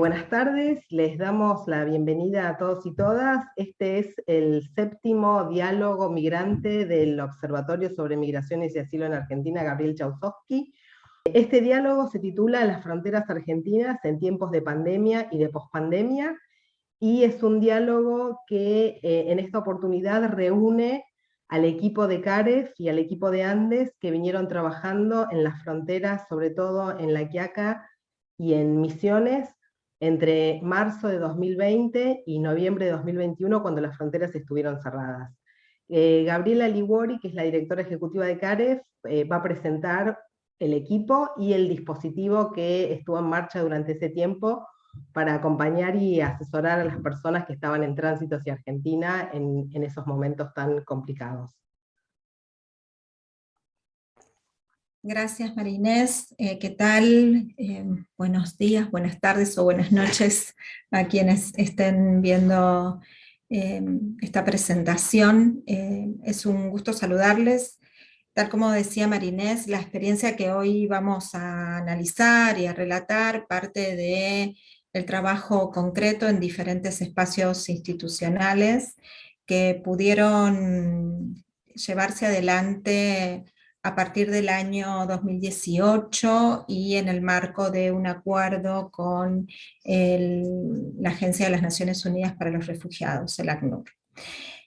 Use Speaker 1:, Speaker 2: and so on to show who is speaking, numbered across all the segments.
Speaker 1: Buenas tardes, les damos la bienvenida a todos y todas. Este es el 7º diálogo migrante del Observatorio sobre Migraciones y Asilo en Argentina, Gabriel Chausovsky. Este diálogo se titula Las fronteras argentinas en tiempos de pandemia y de pospandemia, y es un diálogo que en esta oportunidad reúne al equipo de CAREF y al equipo de Andes que vinieron trabajando en las fronteras, sobre todo en La Quiaca y en Misiones, entre marzo de 2020 y noviembre de 2021, cuando las fronteras estuvieron cerradas. Gabriela Liguori, que es la directora ejecutiva de CAREF, va a presentar el equipo y el dispositivo que estuvo en marcha durante ese tiempo para acompañar y asesorar a las personas que estaban en tránsito hacia Argentina en esos momentos tan complicados.
Speaker 2: Gracias, María Inés. ¿Qué tal? Buenos días, buenas tardes o buenas noches a quienes estén viendo esta presentación. Es un gusto saludarles. Tal como decía María Inés, la experiencia que hoy vamos a analizar y a relatar parte del trabajo concreto en diferentes espacios institucionales que pudieron llevarse adelante a partir del año 2018 y en el marco de un acuerdo con la Agencia de las Naciones Unidas para los Refugiados, el ACNUR.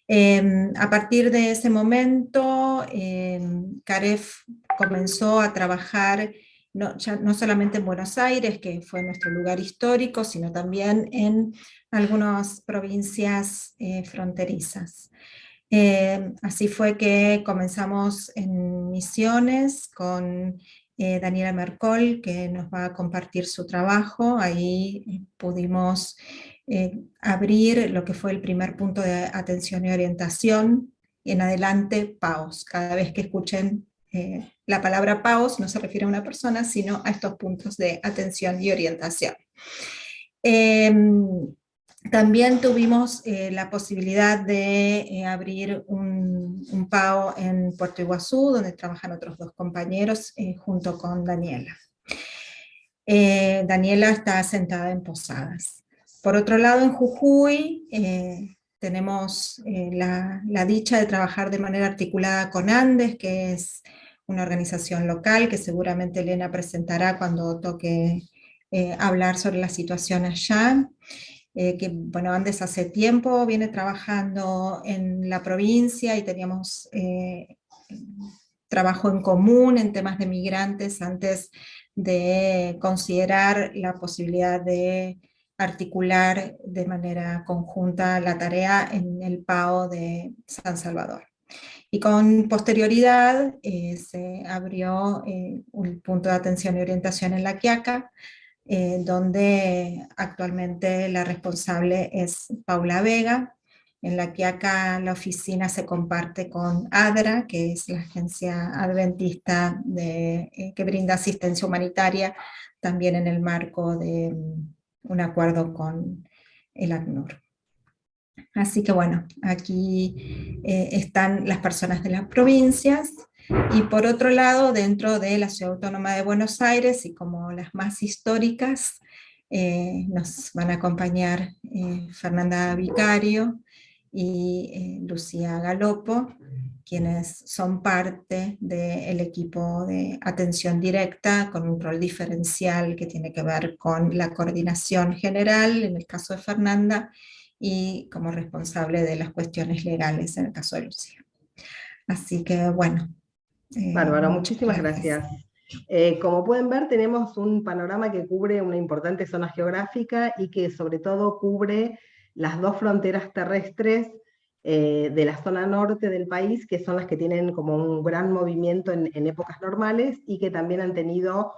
Speaker 2: A partir de ese momento, CAREF comenzó a trabajar no solamente en Buenos Aires, que fue nuestro lugar histórico, sino también en algunas provincias fronterizas. Así fue que comenzamos en Misiones con Daniela Mercol, que nos va a compartir su trabajo. Ahí pudimos abrir lo que fue el primer punto de atención y orientación, y en adelante PAOS. Cada vez que escuchen la palabra PAOS no se refiere a una persona, sino a estos puntos de atención y orientación. También tuvimos la posibilidad de abrir un PAO en Puerto Iguazú, donde trabajan otros 2 compañeros junto con Daniela. Daniela está asentada en Posadas. Por otro lado, en Jujuy tenemos la dicha de trabajar de manera articulada con Andes, que es una organización local que seguramente Elena presentará cuando toque hablar sobre la situación allá. Que bueno, Andes hace tiempo viene trabajando en la provincia y teníamos trabajo en común en temas de migrantes antes de considerar la posibilidad de articular de manera conjunta la tarea en el PAO de San Salvador. Y con posterioridad se abrió un punto de atención y orientación en La Quiaca, donde actualmente la responsable es Paula Vega. En La Quiaca la oficina se comparte con ADRA, que es la agencia adventista que brinda asistencia humanitaria, también en el marco de un acuerdo con el ACNUR. Así que bueno, aquí están las personas de las provincias, y por otro lado, dentro de la Ciudad Autónoma de Buenos Aires, y como las más históricas, nos van a acompañar Fernanda Vicario y Lucía Galopo, quienes son parte del equipo de atención directa, con un rol diferencial que tiene que ver con la coordinación general, en el caso de Fernanda, y como responsable de las cuestiones legales en el caso de Lucía. Así que bueno.
Speaker 1: Bárbaro, muchísimas gracias. Como pueden ver, tenemos un panorama que cubre una importante zona geográfica y que sobre todo cubre las 2 fronteras terrestres de la zona norte del país, que son las que tienen como un gran movimiento en épocas normales y que también han tenido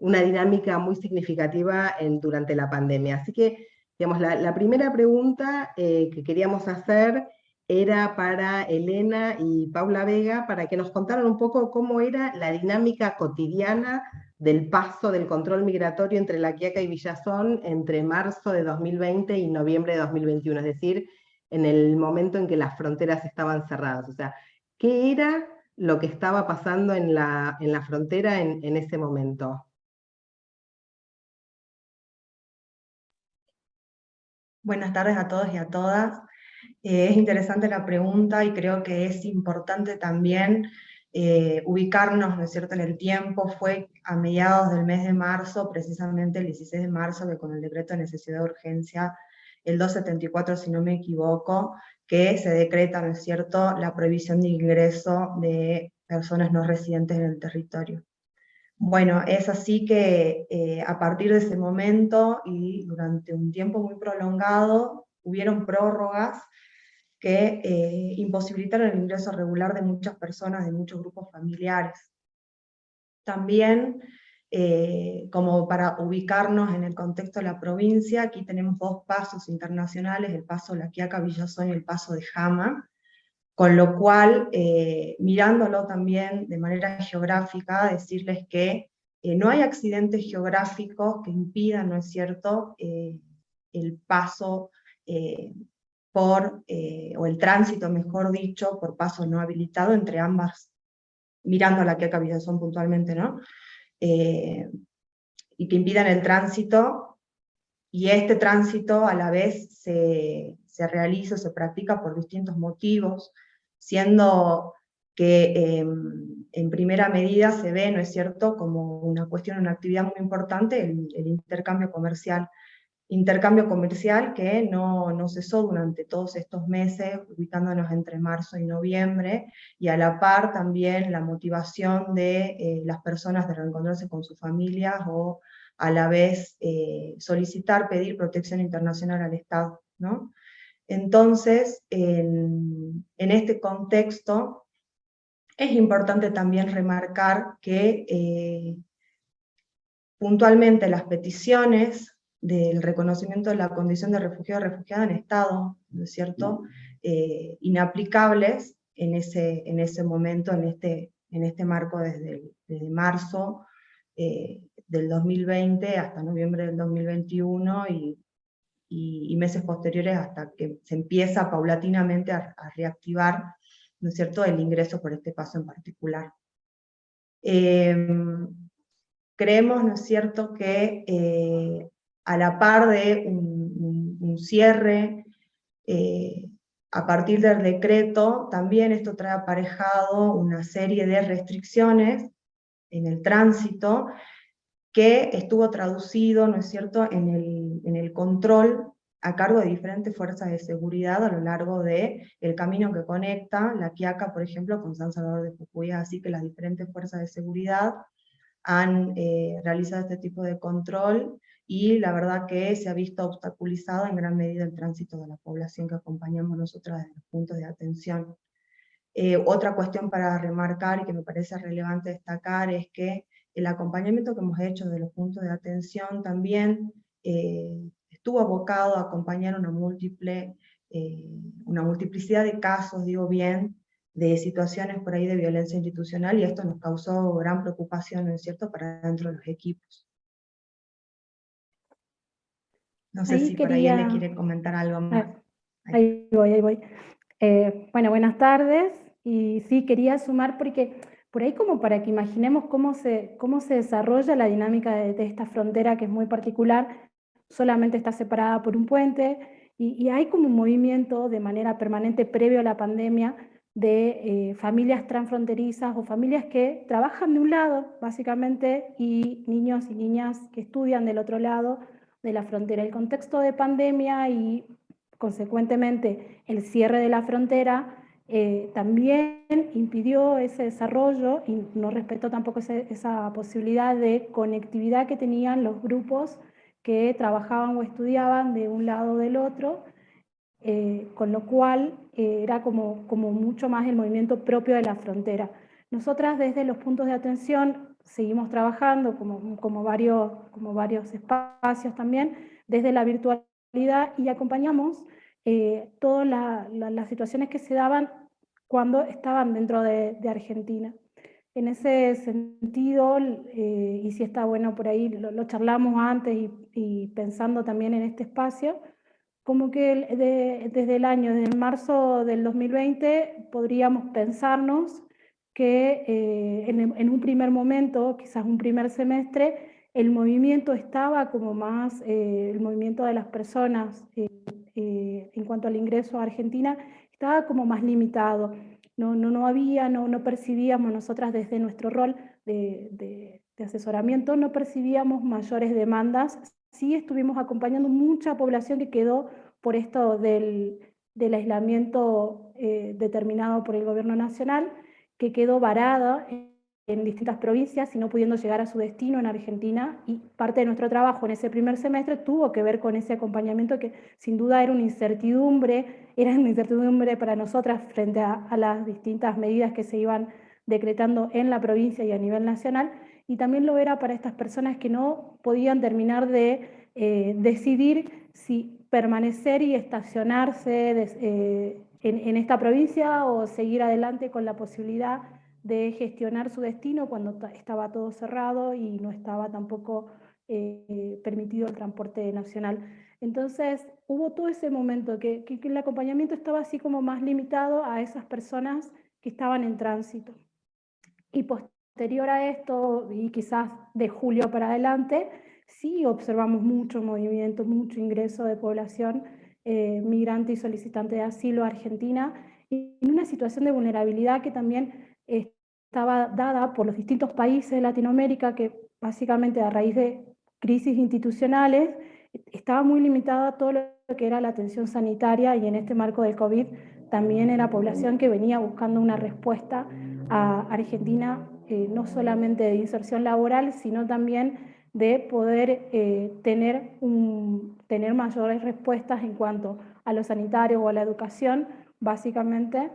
Speaker 1: una dinámica muy significativa durante la pandemia. Así que, digamos, la primera pregunta que queríamos hacer era para Elena y Paula Vega, para que nos contaran un poco cómo era la dinámica cotidiana del paso del control migratorio entre La Quiaca y Villazón entre marzo de 2020 y noviembre de 2021, es decir, en el momento en que las fronteras estaban cerradas. O sea, ¿qué era lo que estaba pasando en la frontera en ese momento?
Speaker 3: Buenas tardes a todos y a todas. Es interesante la pregunta y creo que es importante también ubicarnos, ¿no es cierto?, en el tiempo. Fue a mediados del mes de marzo, precisamente el 16 de marzo, que con el decreto de necesidad de urgencia, el 274, si no me equivoco, que se decreta, ¿no es cierto?, la prohibición de ingreso de personas no residentes en el territorio. Bueno, es así que a partir de ese momento y durante un tiempo muy prolongado, hubieron prórrogas que imposibilitaron el ingreso regular de muchas personas, de muchos grupos familiares. También, como para ubicarnos en el contexto de la provincia, aquí tenemos dos pasos internacionales, el paso La Quiaca-Villazón y el paso de Jama, con lo cual, mirándolo también de manera geográfica, decirles que no hay accidentes geográficos que impidan, ¿no es cierto?, el paso o el tránsito, mejor dicho, por paso no habilitado entre ambas, mirando a La Quiaca-Villazón puntualmente, ¿no? Y que impidan el tránsito, y este tránsito a la vez se realiza, se practica por distintos motivos, siendo que en primera medida se ve, ¿no es cierto?, como una cuestión, una actividad muy importante, el intercambio comercial. Intercambio comercial que no cesó durante todos estos meses, ubicándonos entre marzo y noviembre, y a la par también la motivación de las personas de reencontrarse con sus familias o a la vez solicitar, pedir protección internacional al Estado, ¿no? Entonces, en este contexto, es importante también remarcar que puntualmente las peticiones del reconocimiento de la condición de refugiado o refugiada en estado, ¿no es cierto?, inaplicables en ese momento, en este marco desde marzo del 2020 hasta noviembre del 2021 y meses posteriores hasta que se empieza paulatinamente a reactivar, ¿no es cierto?, el ingreso por este paso en particular. Creemos, ¿no es cierto?, que a la par de un cierre, a partir del decreto, también esto trae aparejado una serie de restricciones en el tránsito, que estuvo traducido, ¿no es cierto?, en el control a cargo de diferentes fuerzas de seguridad a lo largo del camino que conecta La Quiaca, por ejemplo, con San Salvador de Jujuy, así que las diferentes fuerzas de seguridad han realizado este tipo de control, y la verdad que se ha visto obstaculizado en gran medida el tránsito de la población que acompañamos nosotras desde los puntos de atención. Otra cuestión para remarcar y que me parece relevante destacar es que el acompañamiento que hemos hecho de los puntos de atención también estuvo abocado a acompañar una multiplicidad de casos, digo bien, de situaciones por ahí de violencia institucional, y esto nos causó gran preocupación, ¿no es cierto?, para dentro de los equipos. No sé si por ahí él le quiere comentar algo más.
Speaker 4: Ahí voy. Bueno, buenas tardes, y sí, quería sumar porque por ahí como para que imaginemos cómo se desarrolla la dinámica de esta frontera, que es muy particular, solamente está separada por un puente, y hay como un movimiento de manera permanente previo a la pandemia de familias transfronterizas o familias que trabajan de un lado, básicamente, y niños y niñas que estudian del otro lado de la frontera. El contexto de pandemia y consecuentemente el cierre de la frontera también impidió ese desarrollo y no respetó tampoco esa posibilidad de conectividad que tenían los grupos que trabajaban o estudiaban de un lado o del otro, con lo cual era como mucho más el movimiento propio de la frontera. Nosotras desde los puntos de atención seguimos trabajando como varios espacios también, desde la virtualidad, y acompañamos todas las situaciones que se daban cuando estaban dentro de Argentina. En ese sentido, y si está bueno por ahí, lo charlamos antes y pensando también en este espacio, como que desde marzo del 2020 podríamos pensarnos que en un primer momento, quizás un primer semestre, el movimiento estaba como más, el movimiento de las personas en cuanto al ingreso a Argentina, estaba como más limitado. No percibíamos nosotras desde nuestro rol de asesoramiento, no percibíamos mayores demandas. Sí estuvimos acompañando mucha población que quedó por esto del aislamiento determinado por el gobierno nacional, que quedó varada en distintas provincias y no pudiendo llegar a su destino en Argentina, y parte de nuestro trabajo en ese primer semestre tuvo que ver con ese acompañamiento que sin duda era una incertidumbre para nosotras frente a las distintas medidas que se iban decretando en la provincia y a nivel nacional, y también lo era para estas personas que no podían terminar de decidir si permanecer y estacionarse en esta provincia o seguir adelante con la posibilidad de gestionar su destino cuando estaba todo cerrado y no estaba tampoco permitido el transporte nacional. Entonces hubo todo ese momento que el acompañamiento estaba así como más limitado a esas personas que estaban en tránsito. Y posterior a esto, y quizás de julio para adelante, sí observamos mucho movimiento, mucho ingreso de población migrante y solicitante de asilo a Argentina, en una situación de vulnerabilidad que también estaba dada por los distintos países de Latinoamérica, que básicamente a raíz de crisis institucionales estaba muy limitada a todo lo que era la atención sanitaria, y en este marco del COVID también era población que venía buscando una respuesta a Argentina, no solamente de inserción laboral, sino también de poder tener mayores respuestas en cuanto a lo sanitario o a la educación, básicamente,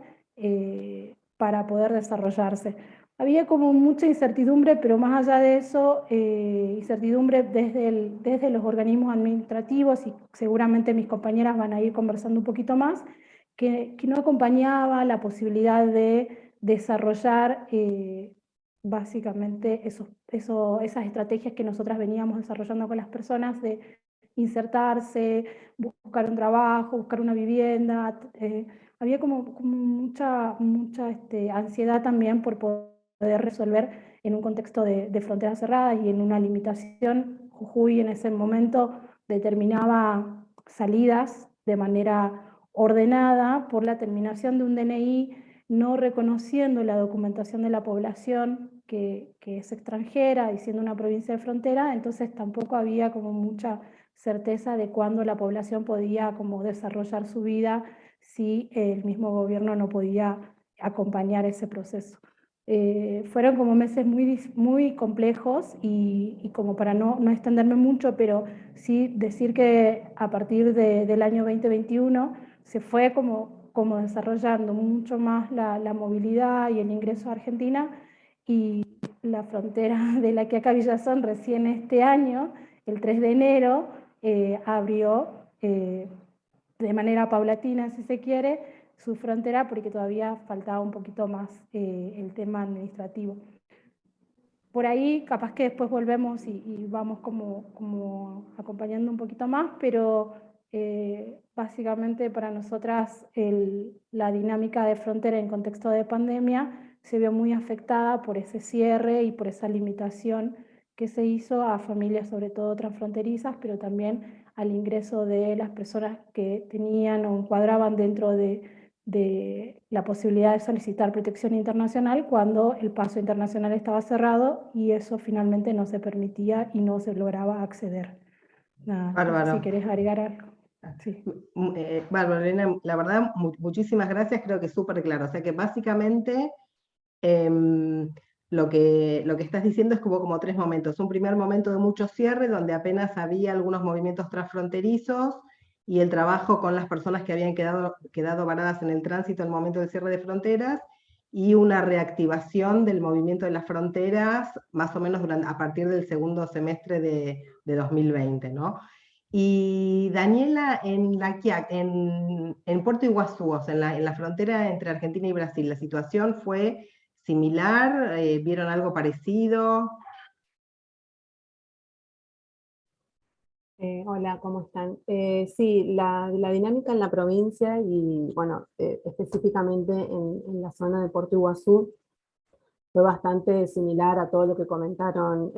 Speaker 4: para poder desarrollarse. Había como mucha incertidumbre, pero más allá de eso, incertidumbre desde los organismos administrativos, y seguramente mis compañeras van a ir conversando un poquito más, que no acompañaba la posibilidad de desarrollar básicamente esas estrategias que nosotras veníamos desarrollando con las personas, de insertarse, buscar un trabajo, buscar una vivienda. Había como mucha ansiedad también por poder resolver en un contexto de fronteras cerradas y en una limitación. Jujuy en ese momento determinaba salidas de manera ordenada por la terminación de un DNI, no reconociendo la documentación de la población que es extranjera y siendo una provincia de frontera. Entonces tampoco había como mucha certeza de cuándo la población podía como desarrollar su vida si el mismo gobierno no podía acompañar ese proceso. Fueron como meses muy complejos, y como para no extenderme mucho, pero sí decir que a partir del año 2021 se fue como desarrollando mucho más la movilidad y el ingreso a Argentina, y la frontera de La Quiaca Villazón recién este año, el 3 de enero, abrió de manera paulatina, si se quiere, su frontera, porque todavía faltaba un poquito más el tema administrativo. Por ahí capaz que después volvemos y vamos como acompañando un poquito más, pero básicamente para nosotras la dinámica de frontera en contexto de pandemia se vio muy afectada por ese cierre y por esa limitación que se hizo a familias, sobre todo transfronterizas, pero también al ingreso de las personas que tenían o encuadraban dentro de la posibilidad de solicitar protección internacional cuando el paso internacional estaba cerrado, y eso finalmente no se permitía y no se lograba acceder. Nada,
Speaker 1: Bárbaro.
Speaker 4: si querés agregar algo. Sí.
Speaker 1: Bárbaro, Elena, la verdad, muchísimas gracias, creo que es súper claro. O sea que básicamente lo que estás diciendo es que hubo como tres momentos. Un primer momento de mucho cierre, donde apenas había algunos movimientos transfronterizos, y el trabajo con las personas que habían quedado varadas en el tránsito en el momento del cierre de fronteras, y una reactivación del movimiento de las fronteras más o menos a partir del segundo semestre de 2020, ¿no? Y Daniela, en Puerto Iguazú, o sea, en la frontera entre Argentina y Brasil, ¿la situación fue similar? ¿Vieron algo parecido?
Speaker 5: Hola, ¿cómo están? Sí, la dinámica en la provincia y, bueno, específicamente en la zona de Puerto Iguazú fue bastante similar a todo lo que comentaron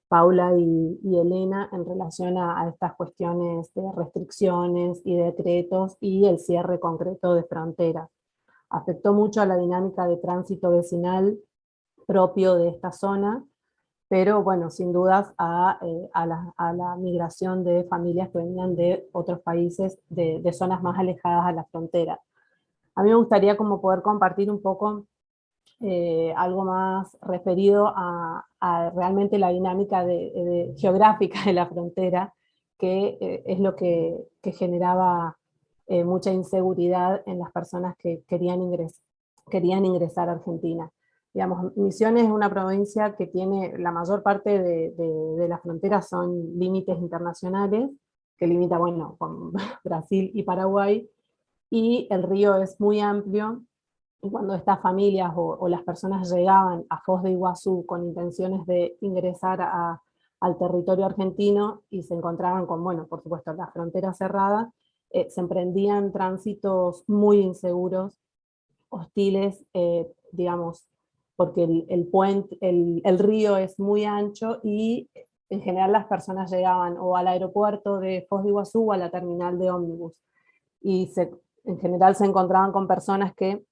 Speaker 5: Paula y Elena en relación a estas cuestiones de restricciones y decretos y el cierre concreto de fronteras. Afectó mucho a la dinámica de tránsito vecinal propio de esta zona, pero bueno, sin dudas a la migración de familias que venían de otros países, de zonas más alejadas a la frontera. A mí me gustaría como poder compartir un poco algo más referido a realmente la dinámica geográfica de la frontera, que es lo que generaba mucha inseguridad en las personas que querían ingresar a Argentina. Digamos, Misiones es una provincia que tiene la mayor parte de la frontera son límites internacionales, que limita, bueno, con Brasil y Paraguay, y el río es muy amplio, y cuando estas familias o las personas llegaban a Foz de Iguazú con intenciones de ingresar al territorio argentino y se encontraban con, bueno, por supuesto, la frontera cerrada, se emprendían tránsitos muy inseguros, hostiles, digamos, porque el río es muy ancho y en general las personas llegaban o al aeropuerto de Foz de Iguazú o a la terminal de ómnibus. Y en general se encontraban con personas que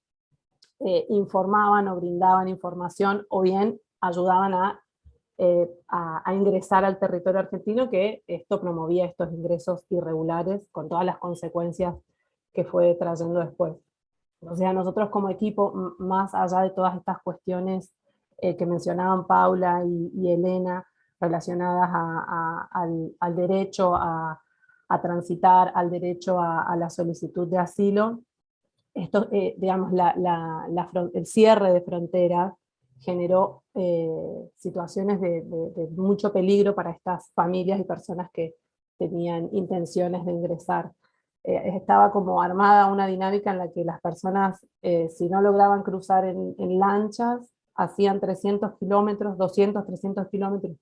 Speaker 5: informaban o brindaban información o bien ayudaban a ingresar al territorio argentino, que esto promovía estos ingresos irregulares con todas las consecuencias que fue trayendo después. O sea, nosotros como equipo, más allá de todas estas cuestiones que mencionaban Paula y Elena, relacionadas al derecho a transitar, al derecho a la solicitud de asilo, esto, digamos, el cierre de fronteras generó situaciones de mucho peligro para estas familias y personas que tenían intenciones de ingresar. Estaba como armada una dinámica en la que las personas, si no lograban cruzar en lanchas, hacían 300 kilómetros, 200, 300 kilómetros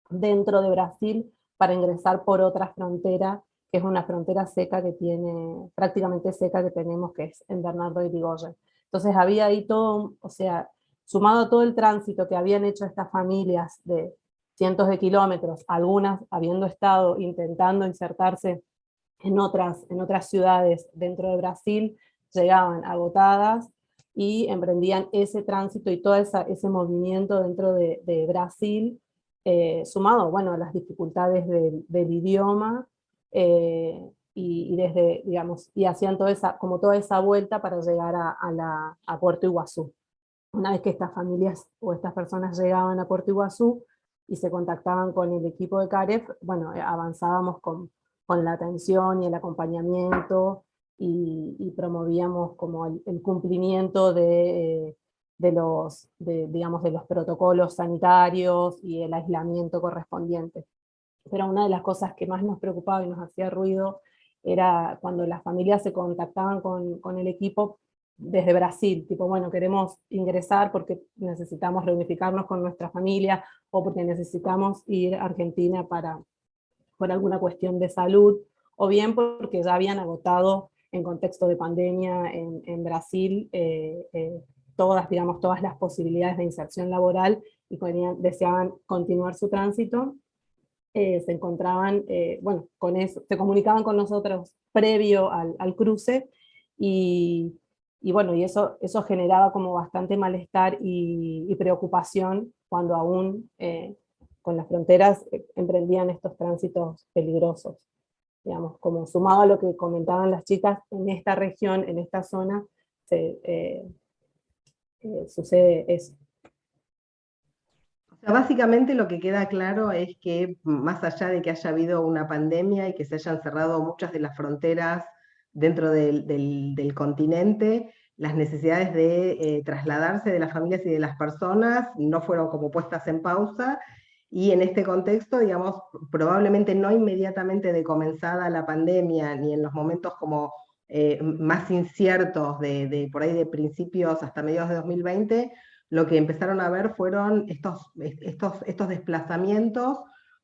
Speaker 5: dentro de Brasil para ingresar por otra frontera, que es una frontera seca que tiene, prácticamente seca que tenemos, que es en Bernardo de Irigoyen. Entonces había ahí todo, o sea, sumado a todo el tránsito que habían hecho estas familias de cientos de kilómetros, algunas habiendo estado intentando insertarse en otras ciudades dentro de Brasil, llegaban agotadas y emprendían ese tránsito y todo ese movimiento dentro de Brasil, sumado, bueno, a las dificultades del idioma, y desde, digamos, y hacían toda esa vuelta para llegar a Puerto Iguazú. Una vez que estas familias o estas personas llegaban a Puerto Iguazú y se contactaban con el equipo de CAREF, bueno, avanzábamos con la atención y el acompañamiento, y promovíamos como el cumplimiento digamos, de los protocolos sanitarios y el aislamiento correspondiente. Pero una de las cosas que más nos preocupaba y nos hacía ruido era cuando las familias se contactaban con el equipo desde Brasil, tipo, bueno, queremos ingresar porque necesitamos reunificarnos con nuestra familia, o porque necesitamos ir a Argentina por alguna cuestión de salud, o bien porque ya habían agotado en contexto de pandemia en Brasil todas las posibilidades de inserción laboral y deseaban continuar su tránsito. Se encontraban, bueno, con eso, se comunicaban con nosotros previo al cruce, y bueno, y eso generaba como bastante malestar y preocupación cuando aún con las fronteras emprendían estos tránsitos peligrosos. Digamos, como sumado a lo que comentaban las chicas, en esta región, en esta zona, sucede eso.
Speaker 1: O sea, básicamente lo que queda claro es que más allá de que haya habido una pandemia y que se hayan cerrado muchas de las fronteras dentro del continente, las necesidades de trasladarse de las familias y de las personas no fueron como puestas en pausa, y en este contexto, digamos, probablemente no inmediatamente de comenzada la pandemia, ni en los momentos como más inciertos por ahí de principios hasta mediados de 2020, lo que empezaron a ver fueron estos desplazamientos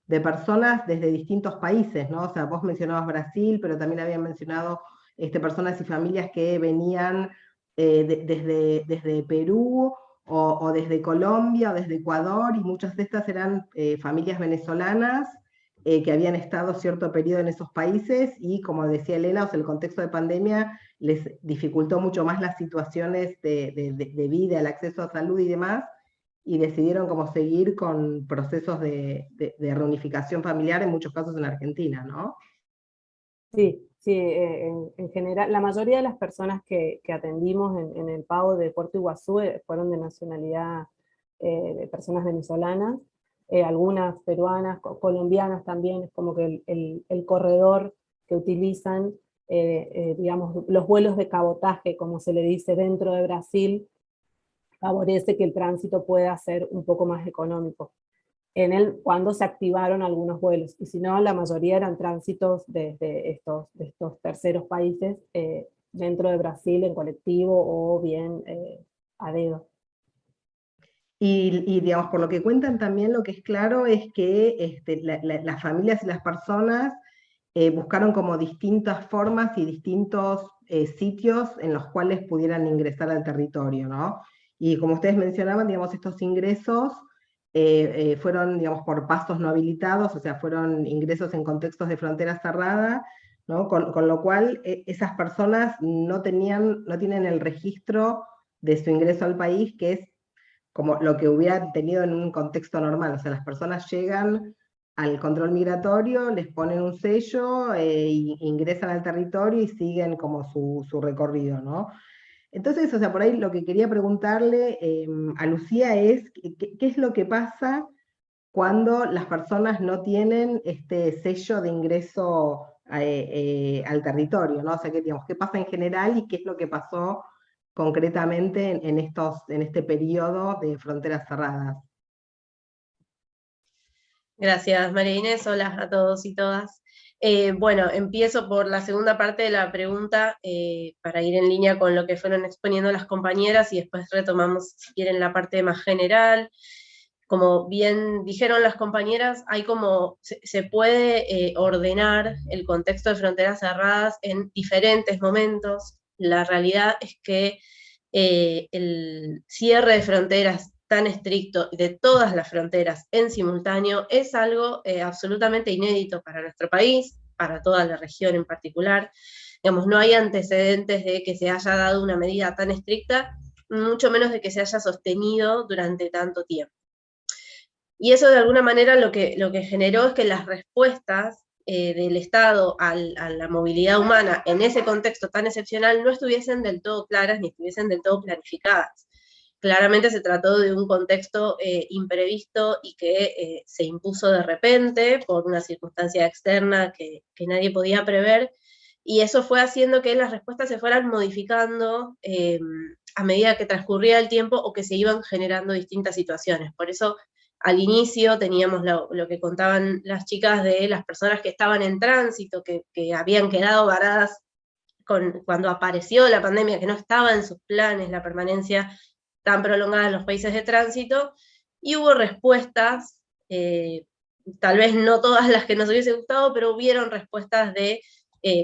Speaker 1: de personas desde distintos países, ¿no? O sea, vos mencionabas Brasil, pero también habían mencionado personas y familias que venían desde Perú o desde Colombia o desde Ecuador, y muchas de estas eran familias venezolanas que habían estado cierto periodo en esos países, y como decía Elena, o sea, el contexto de pandemia les dificultó mucho más las situaciones de vida, el acceso a salud y demás, y decidieron como seguir con procesos de reunificación familiar, en muchos casos en Argentina, ¿no?
Speaker 5: Sí, sí, en general, la mayoría de las personas que atendimos en el PAO de Puerto Iguazú fueron de nacionalidad de personas venezolanas, algunas peruanas, colombianas también, es como que el corredor que utilizan, digamos, los vuelos de cabotaje, como se le dice dentro de Brasil, favorece que el tránsito pueda ser un poco más económico cuando se activaron algunos vuelos, y si no, la mayoría eran tránsitos desde estos terceros países dentro de Brasil en colectivo o bien a dedo.
Speaker 1: Y digamos, por lo que cuentan también, lo que es claro es que las familias y las personas buscaron como distintas formas y distintos sitios en los cuales pudieran ingresar al territorio, ¿no? Y como ustedes mencionaban, digamos, estos ingresos fueron, digamos, por pasos no habilitados, o sea, fueron ingresos en contextos de frontera cerrada, ¿no? Con lo cual esas personas no tienen el registro de su ingreso al país, que es como lo que hubieran tenido en un contexto normal. O sea, las personas llegan al control migratorio, les ponen un sello, ingresan al territorio y siguen como su recorrido, ¿no? Entonces, o sea, por ahí lo que quería preguntarle a Lucía es, ¿qué es lo que pasa cuando las personas no tienen este sello de ingreso al territorio, ¿no? O sea, digamos, ¿qué pasa en general y qué es lo que pasó concretamente en este periodo de fronteras cerradas?
Speaker 6: Gracias, María Inés. Hola a todos y todas. Bueno, empiezo por la segunda parte de la pregunta para ir en línea con lo que fueron exponiendo las compañeras, y después retomamos, si quieren, la parte más general. Como bien dijeron las compañeras, hay como se puede ordenar el contexto de fronteras cerradas en diferentes momentos. La realidad es que el cierre de fronteras tan estricto de todas las fronteras en simultáneo es algo absolutamente inédito para nuestro país, para toda la región en particular. Digamos, no hay antecedentes de que se haya dado una medida tan estricta, mucho menos de que se haya sostenido durante tanto tiempo. Y eso de alguna manera lo que generó es que las respuestas del Estado a la movilidad humana en ese contexto tan excepcional no estuviesen del todo claras ni estuviesen del todo planificadas. Claramente se trató de un contexto imprevisto y que se impuso de repente por una circunstancia externa que nadie podía prever, y eso fue haciendo que las respuestas se fueran modificando a medida que transcurría el tiempo o que se iban generando distintas situaciones. Por eso al inicio teníamos lo que contaban las chicas de las personas que estaban en tránsito, que habían quedado varadas cuando apareció la pandemia, que no estaba en sus planes la permanencia tan prolongada en los países de tránsito, y hubo respuestas, tal vez no todas las que nos hubiese gustado, pero hubieron respuestas de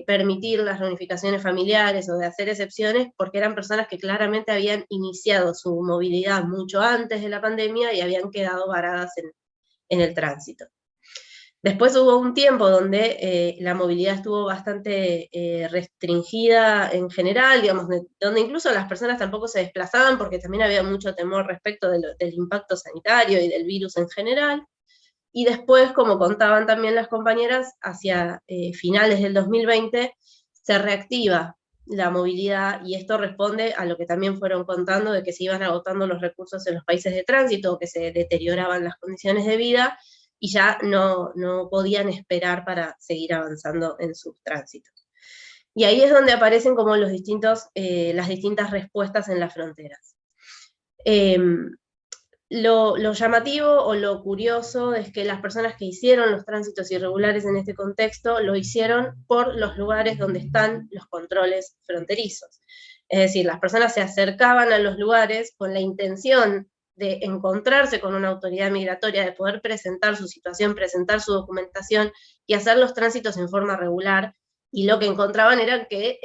Speaker 6: permitir las reunificaciones familiares o de hacer excepciones, porque eran personas que claramente habían iniciado su movilidad mucho antes de la pandemia y habían quedado varadas en el tránsito. Después hubo un tiempo donde la movilidad estuvo bastante restringida en general, digamos, donde incluso las personas tampoco se desplazaban porque también había mucho temor respecto del impacto sanitario y del virus en general. Y después, como contaban también las compañeras, hacia finales del 2020 se reactiva la movilidad, y esto responde a lo que también fueron contando de que se iban agotando los recursos en los países de tránsito, o que se deterioraban las condiciones de vida, y ya no podían esperar para seguir avanzando en sus tránsitos. Y ahí es donde aparecen como las distintas respuestas en las fronteras. Lo llamativo o lo curioso es que las personas que hicieron los tránsitos irregulares en este contexto lo hicieron por los lugares donde están los controles fronterizos. Es decir, las personas se acercaban a los lugares con la intención de encontrarse con una autoridad migratoria, de poder presentar su situación, presentar su documentación y hacer los tránsitos en forma regular, y lo que encontraban era que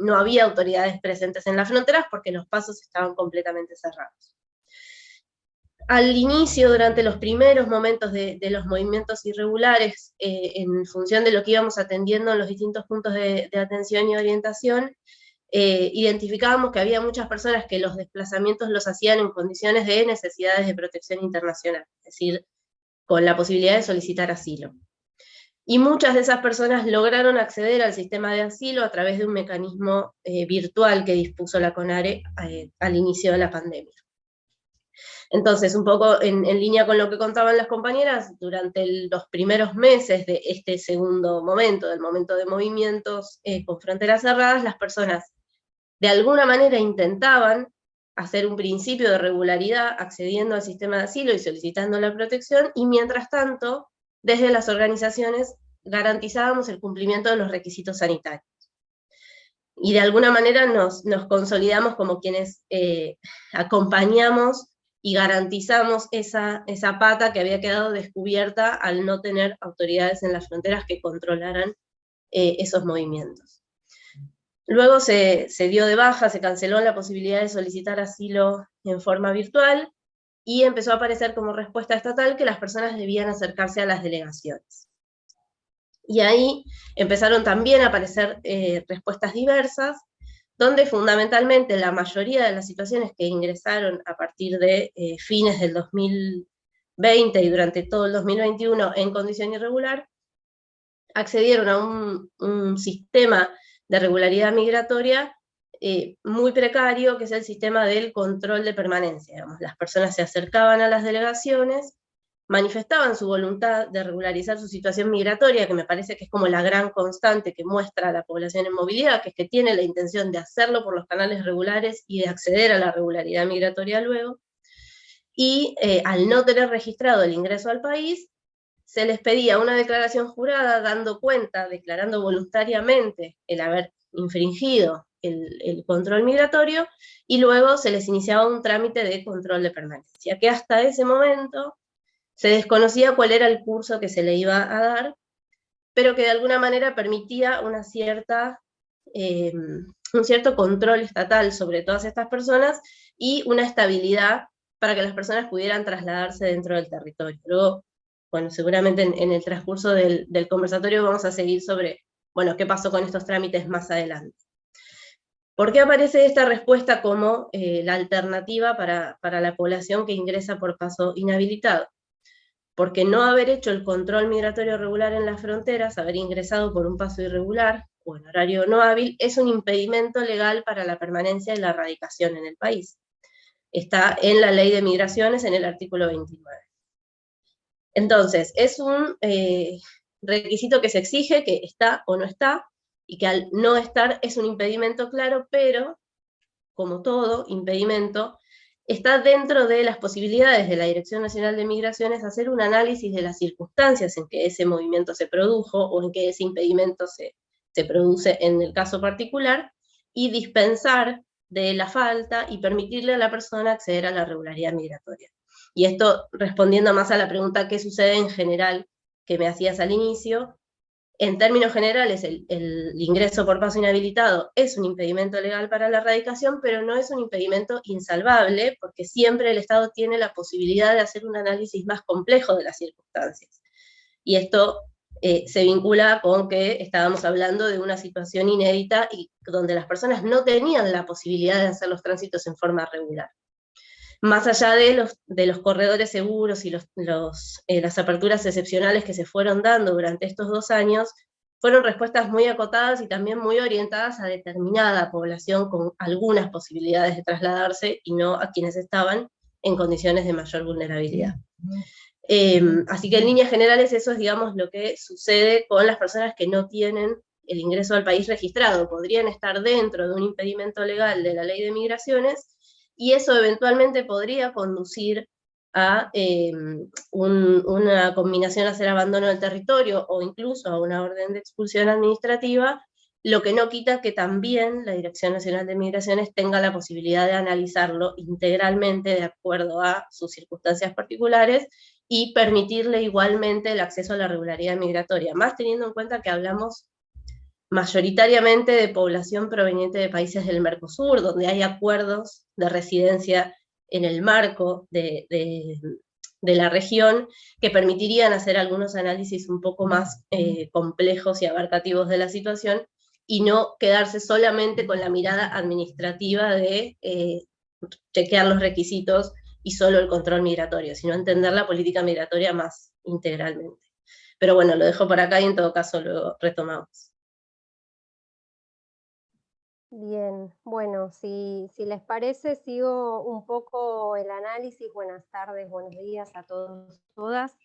Speaker 6: no había autoridades presentes en las fronteras porque los pasos estaban completamente cerrados. Al inicio, durante los primeros momentos de los movimientos irregulares, en función de lo que íbamos atendiendo en los distintos puntos de atención y orientación, identificábamos que había muchas personas que los desplazamientos los hacían en condiciones de necesidades de protección internacional, es decir, con la posibilidad de solicitar asilo. Y muchas de esas personas lograron acceder al sistema de asilo a través de un mecanismo virtual que dispuso la CONARE al inicio de la pandemia. Entonces, un poco en línea con lo que contaban las compañeras, durante los primeros meses de este segundo momento, del momento de movimientos con fronteras cerradas, las personas de alguna manera intentaban hacer un principio de regularidad accediendo al sistema de asilo y solicitando la protección, y mientras tanto, desde las organizaciones garantizábamos el cumplimiento de los requisitos sanitarios. Y de alguna manera nos consolidamos como quienes acompañamos y garantizamos esa pata que había quedado descubierta al no tener autoridades en las fronteras que controlaran esos movimientos. Luego se dio de baja, se canceló la posibilidad de solicitar asilo en forma virtual, y empezó a aparecer como respuesta estatal que las personas debían acercarse a las delegaciones. Y ahí empezaron también a aparecer respuestas diversas, donde fundamentalmente la mayoría de las situaciones que ingresaron a partir de fines del 2020 y durante todo el 2021 en condición irregular, accedieron a un sistema de regularidad migratoria muy precario, que es el sistema del control de permanencia. Digamos, las personas se acercaban a las delegaciones, manifestaban su voluntad de regularizar su situación migratoria, que me parece que es como la gran constante que muestra a la población en movilidad, que es que tiene la intención de hacerlo por los canales regulares y de acceder a la regularidad migratoria luego, y al no tener registrado el ingreso al país, se les pedía una declaración jurada dando cuenta, declarando voluntariamente el haber infringido el control migratorio, y luego se les iniciaba un trámite de control de permanencia, que hasta ese momento se desconocía cuál era el curso que se le iba a dar, pero que de alguna manera permitía un cierto control estatal sobre todas estas personas y una estabilidad para que las personas pudieran trasladarse dentro del territorio. Luego, bueno, seguramente en el transcurso del conversatorio vamos a seguir sobre, bueno, qué pasó con estos trámites más adelante. ¿Por qué aparece esta respuesta como la alternativa para la población que ingresa por paso inhabilitado? Porque no haber hecho el control migratorio regular en las fronteras, haber ingresado por un paso irregular o en horario no hábil, es un impedimento legal para la permanencia y la radicación en el país. Está en la Ley de Migraciones, en el artículo 29. Entonces, es un requisito que se exige, que está o no está, y que al no estar es un impedimento claro, pero, como todo impedimento, está dentro de las posibilidades de la Dirección Nacional de Migraciones hacer un análisis de las circunstancias en que ese movimiento se produjo, o en que ese impedimento se produce en el caso particular, y dispensar de la falta y permitirle a la persona acceder a la regularidad migratoria. Y esto respondiendo más a la pregunta ¿qué sucede en general? Que me hacías al inicio. En términos generales, el ingreso por paso inhabilitado es un impedimento legal para la radicación, pero no es un impedimento insalvable, porque siempre el Estado tiene la posibilidad de hacer un análisis más complejo de las circunstancias. Y esto se vincula con que estábamos hablando de una situación inédita y donde las personas no tenían la posibilidad de hacer los tránsitos en forma regular. Más allá de los corredores seguros y las aperturas excepcionales que se fueron dando durante estos 2 años, fueron respuestas muy acotadas y también muy orientadas a determinada población con algunas posibilidades de trasladarse y no a quienes estaban en condiciones de mayor vulnerabilidad. Así que en líneas generales eso es, digamos, lo que sucede con las personas que no tienen el ingreso al país registrado. Podrían estar dentro de un impedimento legal de la Ley de Migraciones, y eso eventualmente podría conducir a una conminación a hacer abandono del territorio, o incluso a una orden de expulsión administrativa, lo que no quita que también la Dirección Nacional de Migraciones tenga la posibilidad de analizarlo integralmente de acuerdo a sus circunstancias particulares, y permitirle igualmente el acceso a la regularidad migratoria, más teniendo en cuenta que hablamos mayoritariamente de población proveniente de países del Mercosur, donde hay acuerdos de residencia en el marco de la región, que permitirían hacer algunos análisis un poco más complejos y abarcativos de la situación, y no quedarse solamente con la mirada administrativa de chequear los requisitos y solo el control migratorio, sino entender la política migratoria más integralmente. Pero bueno, lo dejo por acá y en todo caso luego retomamos.
Speaker 7: Bien, bueno, si les parece, sigo un poco el análisis. Buenas tardes, buenos días a todos, todas.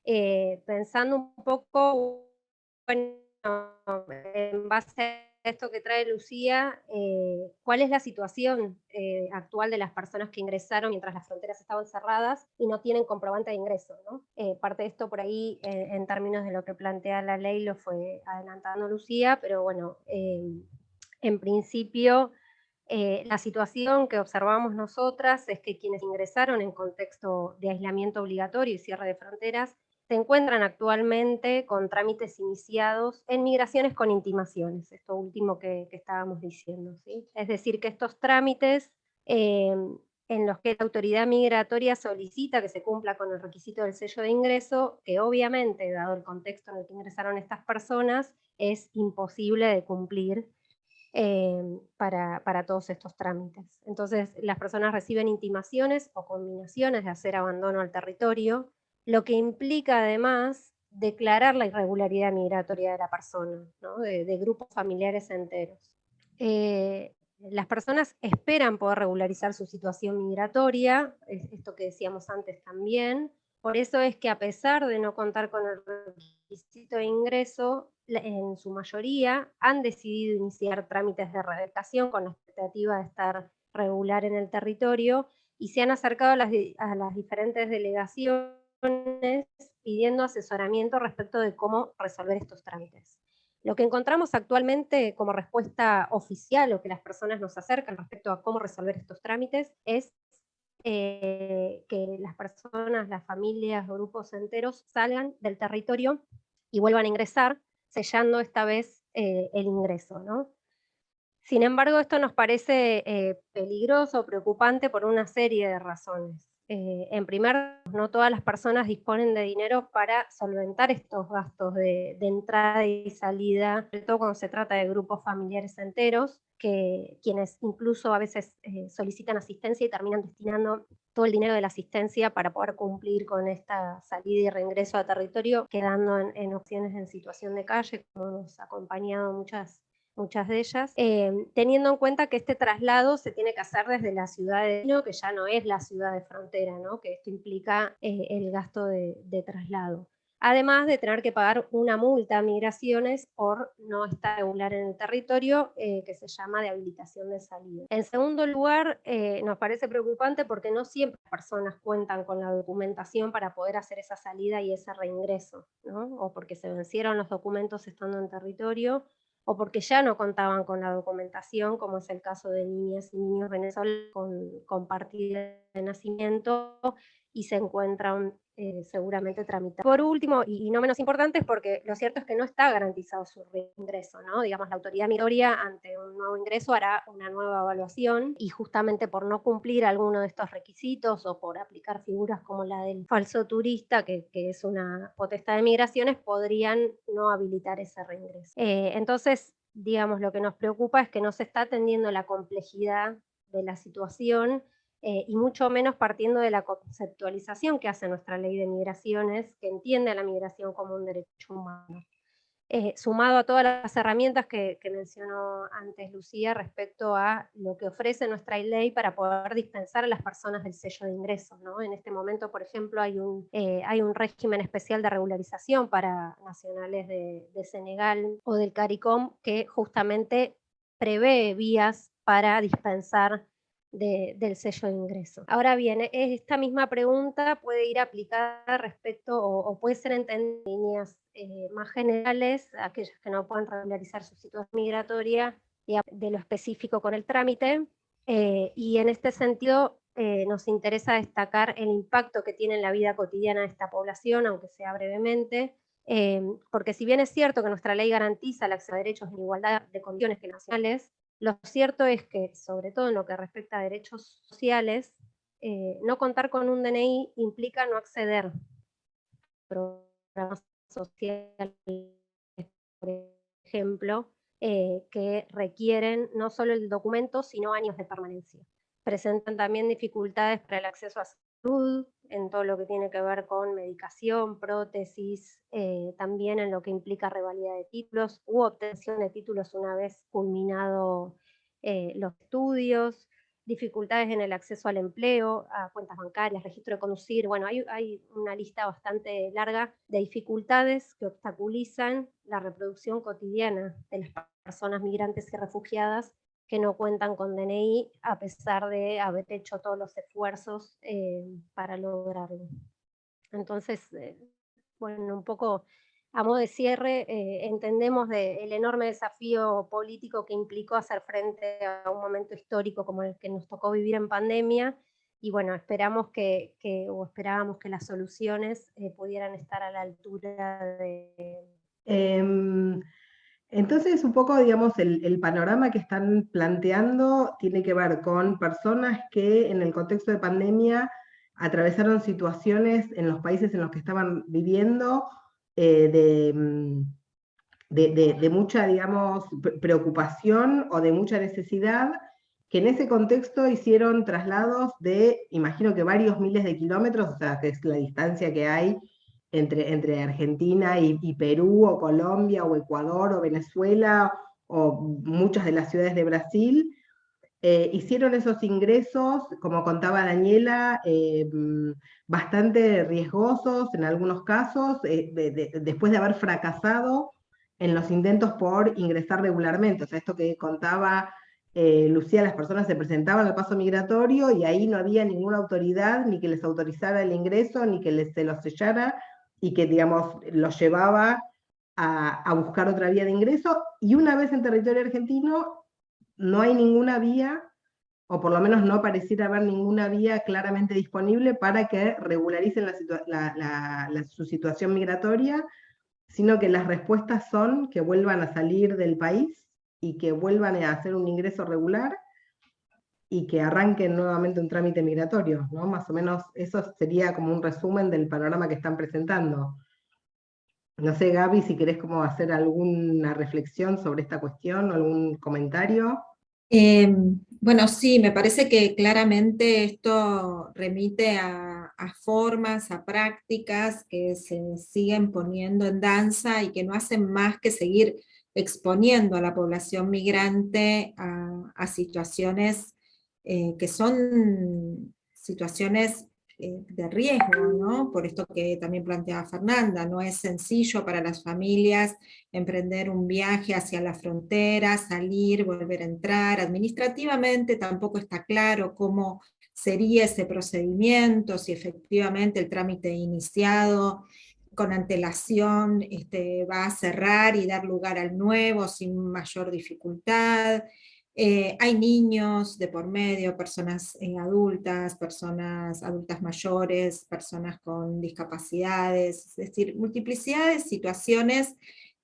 Speaker 7: Pensando un poco, bueno, en base a esto que trae Lucía, ¿cuál es la situación actual de las personas que ingresaron mientras las fronteras estaban cerradas y no tienen comprobante de ingreso, ¿no? Parte de esto por ahí, en términos de lo que plantea la ley, lo fue adelantando Lucía, pero bueno, en principio, la situación que observamos nosotras es que quienes ingresaron en contexto de aislamiento obligatorio y cierre de fronteras se encuentran actualmente con trámites iniciados en migraciones con intimaciones, esto último que estábamos diciendo, ¿sí? Es decir, que estos trámites en los que la autoridad migratoria solicita que se cumpla con el requisito del sello de ingreso, que obviamente, dado el contexto en el que ingresaron estas personas, es imposible de cumplir para todos estos trámites. Entonces, las personas reciben intimaciones o combinaciones de hacer abandono al territorio, lo que implica además declarar la irregularidad migratoria de la persona, ¿no? de grupos familiares enteros. Las personas esperan poder regularizar su situación migratoria, esto que decíamos antes también. Por eso es que, a pesar de no contar con el requisito de ingreso, en su mayoría han decidido iniciar trámites de redactación con la expectativa de estar regular en el territorio, y se han acercado a las diferentes delegaciones pidiendo asesoramiento respecto de cómo resolver estos trámites. Lo que encontramos actualmente como respuesta oficial, o que las personas nos acercan respecto a cómo resolver estos trámites, es que las personas, las familias, grupos enteros salgan del territorio y vuelvan a ingresar, sellando esta vez el ingreso, ¿no? Sin embargo, esto nos parece peligroso, preocupante por una serie de razones. En primer lugar, no todas las personas disponen de dinero para solventar estos gastos de entrada y salida, sobre todo cuando se trata de grupos familiares enteros, quienes incluso a veces solicitan asistencia y terminan destinando todo el dinero de la asistencia para poder cumplir con esta salida y reingreso a territorio, quedando en opciones en situación de calle, como hemos acompañado muchas de ellas, teniendo en cuenta que este traslado se tiene que hacer desde la ciudad de destino, que ya no es la ciudad de frontera, ¿no? Que esto implica el gasto de traslado. Además de tener que pagar una multa a migraciones por no estar regular en el territorio, que se llama de habilitación de salida. En segundo lugar, nos parece preocupante porque no siempre las personas cuentan con la documentación para poder hacer esa salida y ese reingreso, ¿no? O porque se vencieron los documentos estando en territorio, o porque ya no contaban con la documentación, como es el caso de niñas y niños venezolanos con partida de nacimiento, y se encuentran seguramente tramitando. Por último, y no menos importante, es porque lo cierto es que no está garantizado su reingreso, ¿no? Digamos, la autoridad migratoria ante un nuevo ingreso hará una nueva evaluación, y justamente por no cumplir alguno de estos requisitos, o por aplicar figuras como la del falso turista, que es una potestad de migraciones, podrían no habilitar ese reingreso. Entonces, digamos, lo que nos preocupa es que no se está atendiendo la complejidad de la situación, y mucho menos partiendo de la conceptualización que hace nuestra ley de migraciones, que entiende a la migración como un derecho humano. Sumado a todas las herramientas que mencionó antes Lucía respecto a lo que ofrece nuestra ley para poder dispensar a las personas del sello de ingreso, ¿no? En este momento, por ejemplo, hay un régimen especial de regularización para nacionales de Senegal o del CARICOM, que justamente prevé vías para dispensar del sello de ingreso. Ahora bien, esta misma pregunta puede ir aplicada respecto, o puede ser entendida en líneas más generales, a aquellos que no puedan regularizar su situación migratoria, de lo específico con el trámite, y en este sentido nos interesa destacar el impacto que tiene en la vida cotidiana de esta población, aunque sea brevemente, porque si bien es cierto que nuestra ley garantiza el acceso a derechos en igualdad de condiciones que nacionales, lo cierto es que, sobre todo en lo que respecta a derechos sociales, no contar con un DNI implica no acceder a programas sociales, por ejemplo, que requieren no solo el documento, sino años de permanencia. Presentan también dificultades para el acceso a salud, en todo lo que tiene que ver con medicación, prótesis, también en lo que implica revalida de títulos u obtención de títulos una vez culminado los estudios, dificultades en el acceso al empleo, a cuentas bancarias, registro de conducir. Bueno, hay una lista bastante larga de dificultades que obstaculizan la reproducción cotidiana de las personas migrantes y refugiadas que no cuentan con DNI a pesar de haber hecho todos los esfuerzos para lograrlo. Entonces, bueno, un poco a modo de cierre, entendemos el enorme desafío político que implicó hacer frente a un momento histórico como el que nos tocó vivir en pandemia, y bueno, esperábamos que las soluciones pudieran estar a la altura de...
Speaker 1: Entonces, un poco, digamos, el panorama que están planteando tiene que ver con personas que en el contexto de pandemia atravesaron situaciones en los países en los que estaban viviendo de mucha, digamos, preocupación o de mucha necesidad, que en ese contexto hicieron traslados de, imagino que varios miles de kilómetros, o sea, que es la distancia que hay entre Argentina y Perú, o Colombia, o Ecuador, o Venezuela, o muchas de las ciudades de Brasil. Hicieron esos ingresos, como contaba Daniela, bastante riesgosos en algunos casos, después de haber fracasado en los intentos por ingresar regularmente. O sea, esto que contaba Lucía, las personas se presentaban al paso migratorio y ahí no había ninguna autoridad ni que les autorizara el ingreso, ni que se los sellara, y que, digamos, los llevaba a buscar otra vía de ingreso, y una vez en territorio argentino no hay ninguna vía, o por lo menos no pareciera haber ninguna vía claramente disponible para que regularicen su situación migratoria, sino que las respuestas son que vuelvan a salir del país y que vuelvan a hacer un ingreso regular y que arranquen nuevamente un trámite migratorio, ¿no? Más o menos eso sería como un resumen del panorama que están presentando. No sé, Gaby, si querés como hacer alguna reflexión sobre esta cuestión o algún comentario.
Speaker 2: Bueno, sí, me parece que claramente esto remite a formas, a prácticas que se siguen poniendo en danza y que no hacen más que seguir exponiendo a la población migrante a situaciones que son situaciones de riesgo, ¿no? Por esto que también planteaba Fernanda, no es sencillo para las familias emprender un viaje hacia la frontera, salir, volver a entrar. Administrativamente tampoco está claro cómo sería ese procedimiento, si efectivamente el trámite iniciado con antelación va a cerrar y dar lugar al nuevo sin mayor dificultad. Hay niños de por medio, personas adultas, personas adultas mayores, personas con discapacidades, es decir, multiplicidad de situaciones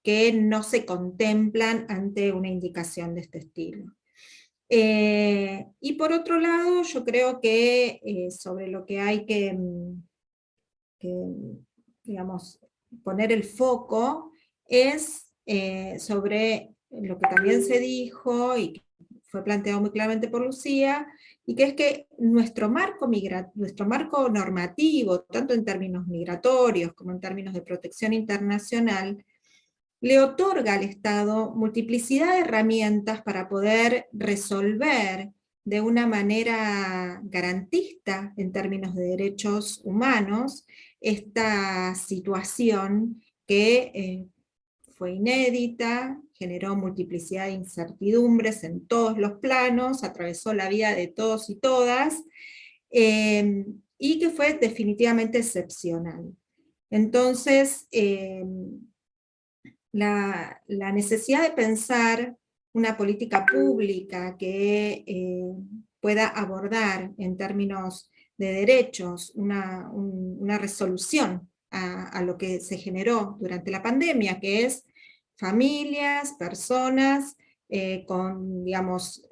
Speaker 2: que no se contemplan ante una indicación de este estilo. Y por otro lado, yo creo que sobre lo que hay que digamos, poner el foco es sobre lo que también se dijo y que fue planteado muy claramente por Lucía, y que es que nuestro marco normativo, tanto en términos migratorios como en términos de protección internacional, le otorga al Estado multiplicidad de herramientas para poder resolver de una manera garantista en términos de derechos humanos esta situación que fue inédita, generó multiplicidad de incertidumbres en todos los planos, atravesó la vida de todos y todas, y que fue definitivamente excepcional. Entonces, la necesidad de pensar una política pública que pueda abordar en términos de derechos una resolución a lo que se generó durante la pandemia, que es familias, personas con, digamos,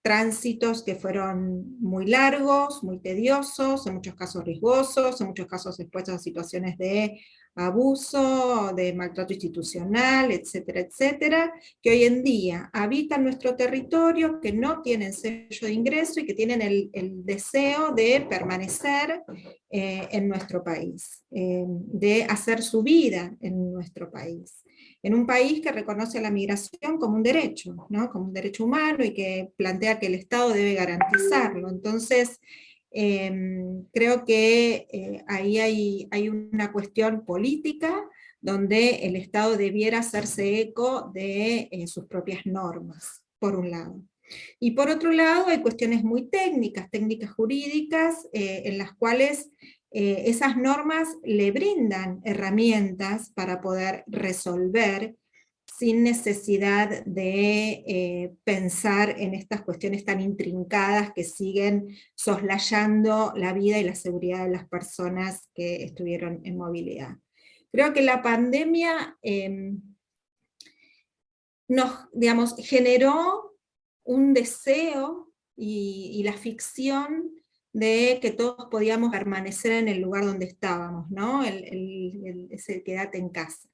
Speaker 2: tránsitos que fueron muy largos, muy tediosos, en muchos casos riesgosos, en muchos casos expuestos a situaciones de abuso, de maltrato institucional, etcétera, etcétera, que hoy en día habitan nuestro territorio, que no tienen sello de ingreso y que tienen el deseo de permanecer en nuestro país, de hacer su vida en nuestro país. En un país que reconoce a la migración como un derecho, ¿no? Como un derecho humano y que plantea que el Estado debe garantizarlo. Entonces, creo que ahí hay una cuestión política donde el Estado debiera hacerse eco de sus propias normas, por un lado. Y por otro lado hay cuestiones muy técnicas jurídicas, en las cuales esas normas le brindan herramientas para poder resolver sin necesidad de pensar en estas cuestiones tan intrincadas que siguen soslayando la vida y la seguridad de las personas que estuvieron en movilidad. Creo que la pandemia nos, generó un deseo y la ficción de que todos podíamos permanecer en el lugar donde estábamos, ¿no? Ese quédate en casa.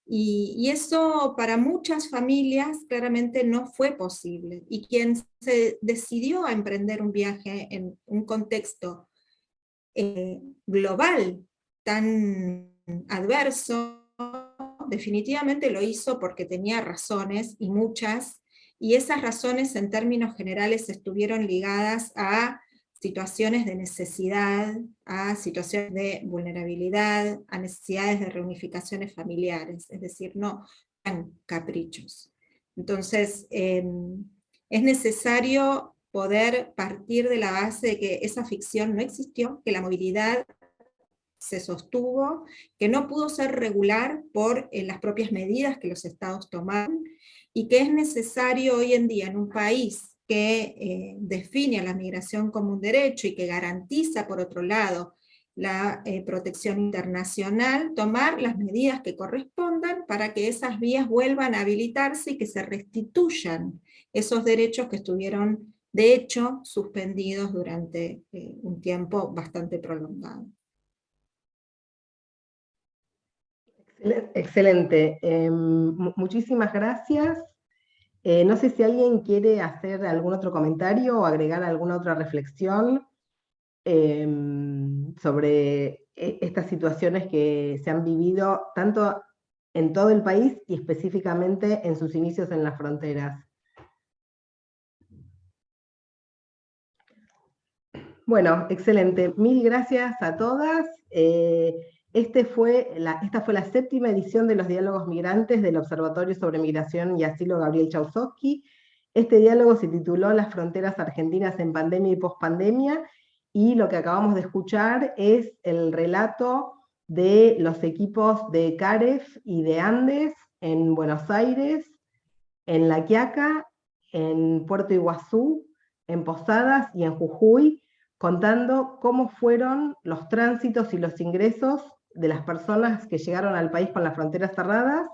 Speaker 2: Y eso para muchas familias claramente no fue posible. Y quien se decidió a emprender un viaje en un contexto global tan adverso, definitivamente lo hizo porque tenía razones, y muchas, y esas razones en términos generales estuvieron ligadas a situaciones de necesidad, a situaciones de vulnerabilidad, a necesidades de reunificaciones familiares, es decir, no eran caprichos. Entonces, es necesario poder partir de la base de que esa ficción no existió, que la movilidad se sostuvo, que no pudo ser regular por las propias medidas que los estados tomaron, y que es necesario hoy en día en un país que define a la migración como un derecho y que garantiza, por otro lado, la protección internacional, tomar las medidas que correspondan para que esas vías vuelvan a habilitarse y que se restituyan esos derechos que estuvieron, de hecho, suspendidos durante un tiempo bastante prolongado.
Speaker 1: Excelente. Muchísimas gracias. No sé si alguien quiere hacer algún otro comentario o agregar alguna otra reflexión sobre estas situaciones que se han vivido tanto en todo el país y específicamente en sus inicios en las fronteras. Bueno, excelente. Mil gracias a todas. Esta fue la 7ª edición de los Diálogos Migrantes del Observatorio sobre Migración y Asilo Gabriel Chaussosky. Este diálogo se tituló Las fronteras argentinas en pandemia y pospandemia, y lo que acabamos de escuchar es el relato de los equipos de CAREF y de Andes en Buenos Aires, en La Quiaca, en Puerto Iguazú, en Posadas y en Jujuy, contando cómo fueron los tránsitos y los ingresos de las personas que llegaron al país con las fronteras cerradas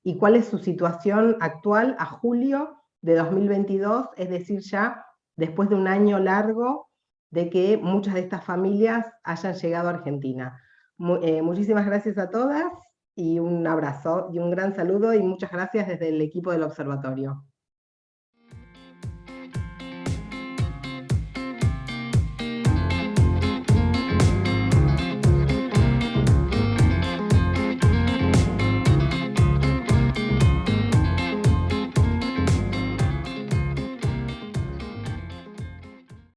Speaker 1: y cuál es su situación actual a julio de 2022, es decir, ya después de un año largo de que muchas de estas familias hayan llegado a Argentina. Muchísimas gracias a todas y un abrazo y un gran saludo y muchas gracias desde el equipo del observatorio.